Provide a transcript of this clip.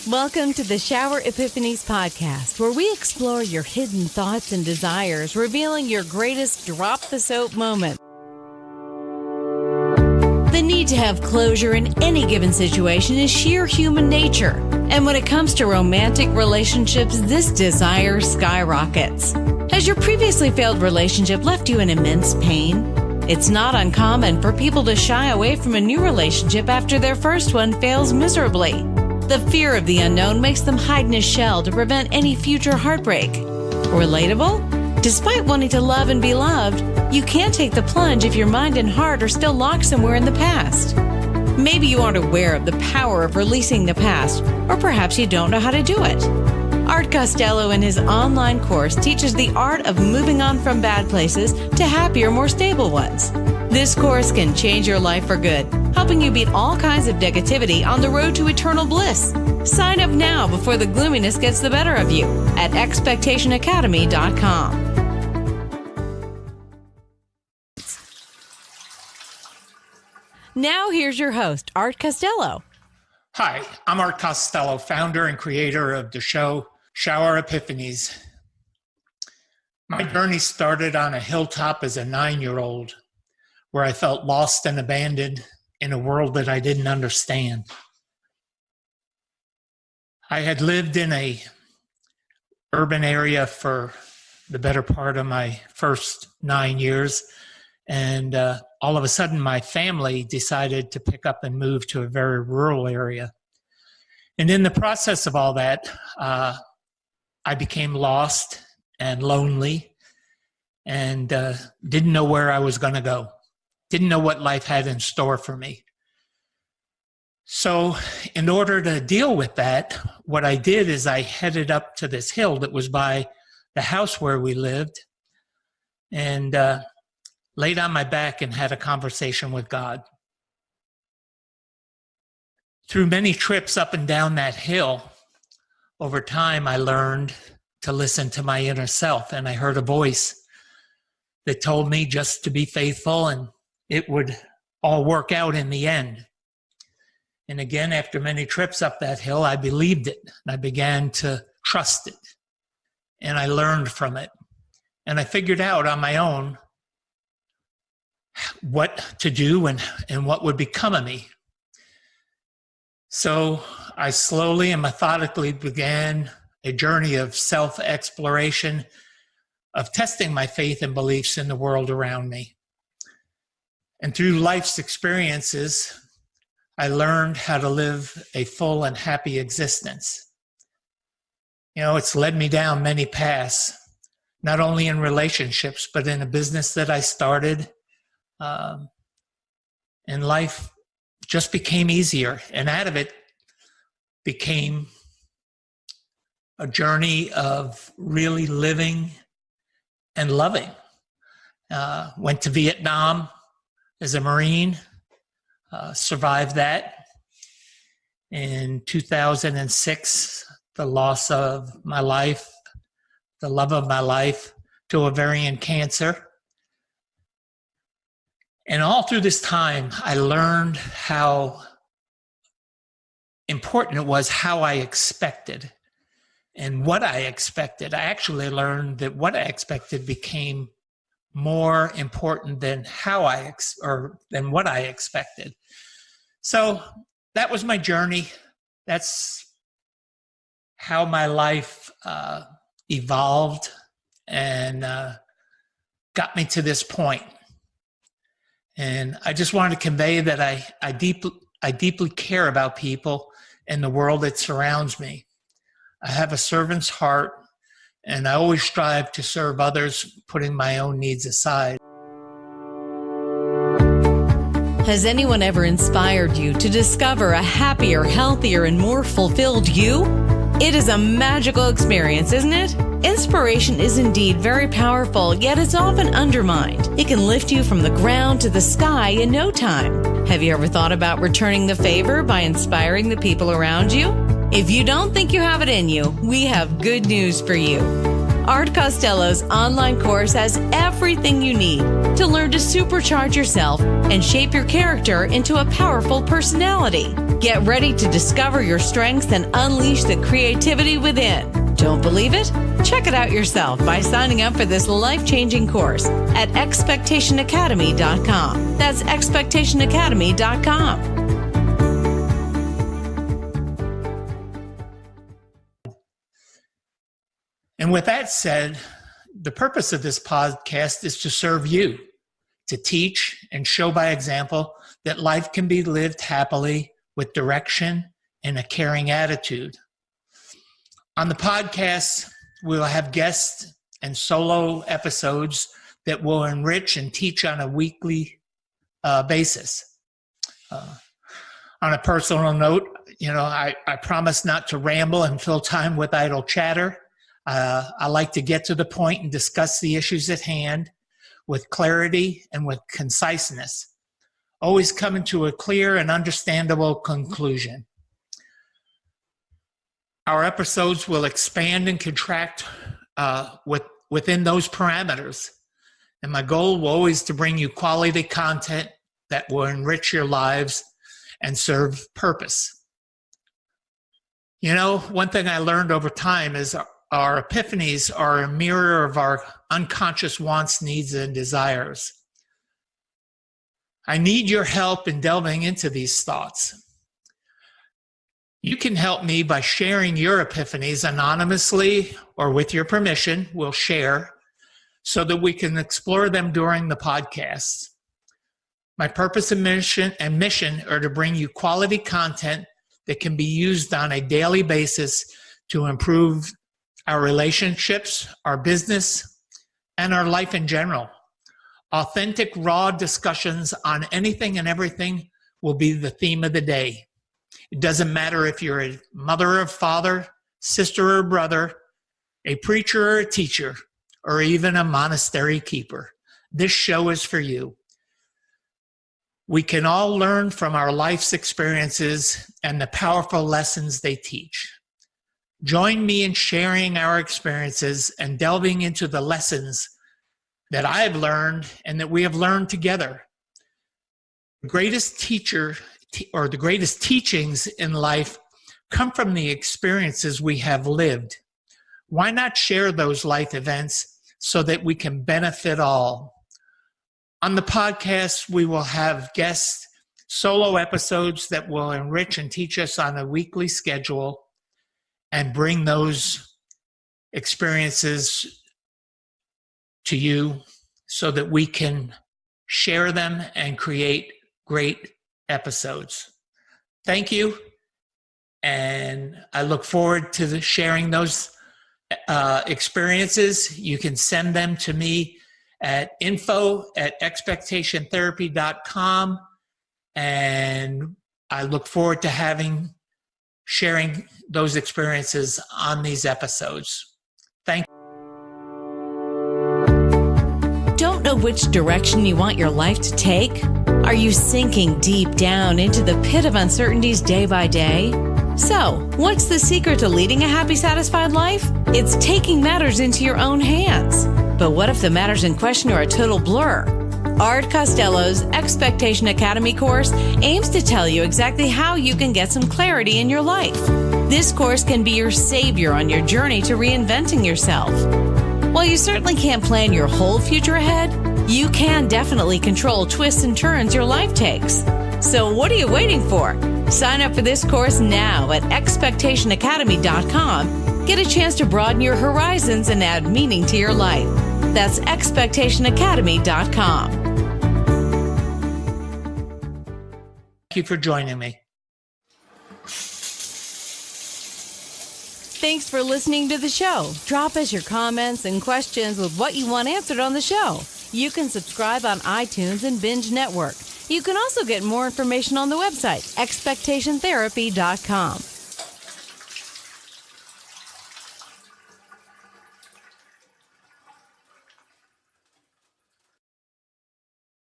Welcome to the Shower Epiphanies podcast, where we explore your hidden thoughts and desires, revealing your greatest drop the soap moment. The need to have closure in any given situation is sheer human nature. And when it comes to romantic relationships, this desire skyrockets. Has your previously failed relationship left you in immense pain? It's not uncommon for people to shy away from a new relationship after their first one fails miserably. The fear of the unknown makes them hide in a shell to prevent any future heartbreak. Relatable? Despite wanting to love and be loved, you can't take the plunge if your mind and heart are still locked somewhere in the past. Maybe you aren't aware of the power of releasing the past, or perhaps you don't know how to do it. Art Costello in his online course teaches the art of moving on from bad places to happier, more stable ones. This course can change your life for good, helping you beat all kinds of negativity on the road to eternal bliss. Sign up now before the gloominess gets the better of you at expectationacademy.com. Now here's your host, Art Costello. Hi, I'm Art Costello, founder and creator of the show Shower Epiphanies. My journey started on a hilltop as a 9-year-old, where I felt lost and abandoned in a world that I didn't understand. I had lived in a urban area for the better part of my first 9 years, and all of a sudden my family decided to pick up and move to a very rural area. And in the process of all that, I became lost and lonely and didn't know where I was going to go. Didn't know what life had in store for me. So in order to deal with that, what I did is I headed up to this hill that was by the house where we lived and laid on my back and had a conversation with God. Through many trips up and down that hill, over time I learned to listen to my inner self, and I heard a voice that told me just to be faithful and it would all work out in the end. And again, after many trips up that hill, I believed it. And I began to trust it. And I learned from it. And I figured out on my own what to do and what would become of me. So I slowly and methodically began a journey of self-exploration, of testing my faith and beliefs in the world around me. And through life's experiences, I learned how to live a full and happy existence. You know, it's led me down many paths, not only in relationships, but in a business that I started. And life just became easier. And out of it became a journey of really living and loving. Went to Vietnam as a Marine, survived that. In 2006, the loss of my life, the love of my life, to ovarian cancer. And all through this time, I learned how important it was how I expected and what I expected. I actually learned that what I expected became more important than than what I expected. So that was my journey. That's how my life evolved and got me to this point. And I just wanted to convey that I deeply care about people and the world that surrounds me. I have a servant's heart, and I always strive to serve others, putting my own needs aside. Has anyone ever inspired you to discover a happier, healthier, and more fulfilled you? It is a magical experience, isn't it? Inspiration is indeed very powerful, yet it's often undermined. It can lift you from the ground to the sky in no time. Have you ever thought about returning the favor by inspiring the people around you? If you don't think you have it in you, we have good news for you. Art Costello's online course has everything you need to learn to supercharge yourself and shape your character into a powerful personality. Get ready to discover your strengths and unleash the creativity within. Don't believe it? Check it out yourself by signing up for this life-changing course at expectationacademy.com. That's expectationacademy.com. And with that said, the purpose of this podcast is to serve you, to teach and show by example that life can be lived happily with direction and a caring attitude. On the podcast, we'll have guests and solo episodes that will enrich and teach on a weekly basis. On a personal note, I promise not to ramble and fill time with idle chatter. I like to get to the point and discuss the issues at hand with clarity and with conciseness, always coming to a clear and understandable conclusion. Our episodes will expand and contract within those parameters, and my goal will always to bring you quality content that will enrich your lives and serve purpose. One thing I learned over time is our epiphanies are a mirror of our unconscious wants, needs, and desires. I need your help in delving into these thoughts. You can help me by sharing your epiphanies anonymously or with your permission. We'll share so that we can explore them during the podcast. My purpose and mission are to bring you quality content that can be used on a daily basis to improve our relationships, our business, and our life in general. Authentic, raw discussions on anything and everything will be the theme of the day. It doesn't matter if you're a mother or father, sister or brother, a preacher or a teacher, or even a monastery keeper. This show is for you. We can all learn from our life's experiences and the powerful lessons they teach. Join me in sharing our experiences and delving into the lessons that I have learned and that we have learned together. The greatest teacher or the greatest teachings in life come from the experiences we have lived. Why not share those life events so that we can benefit all? On the podcast, we will have guest solo episodes that will enrich and teach us on a weekly schedule and bring those experiences to you so that we can share them and create great episodes. Thank you, and I look forward to sharing those experiences. You can send them to me at info@expectationtherapy.com, and I look forward to sharing those experiences on these episodes. Thank you. Don't know which direction you want your life to take? Are you sinking deep down into the pit of uncertainties day by day? So, what's the secret to leading a happy, satisfied life? It's taking matters into your own hands. But what if the matters in question are a total blur? Art Costello's Expectation Academy course aims to tell you exactly how you can get some clarity in your life. This course can be your savior on your journey to reinventing yourself. While you certainly can't plan your whole future ahead, you can definitely control twists and turns your life takes. So what are you waiting for? Sign up for this course now at expectationacademy.com. Get a chance to broaden your horizons and add meaning to your life. That's expectationacademy.com. Thank you for joining me. Thanks for listening to the show. Drop us your comments and questions with what you want answered on the show. You can subscribe on iTunes and Binge Network. You can also get more information on the website, expectationtherapy.com.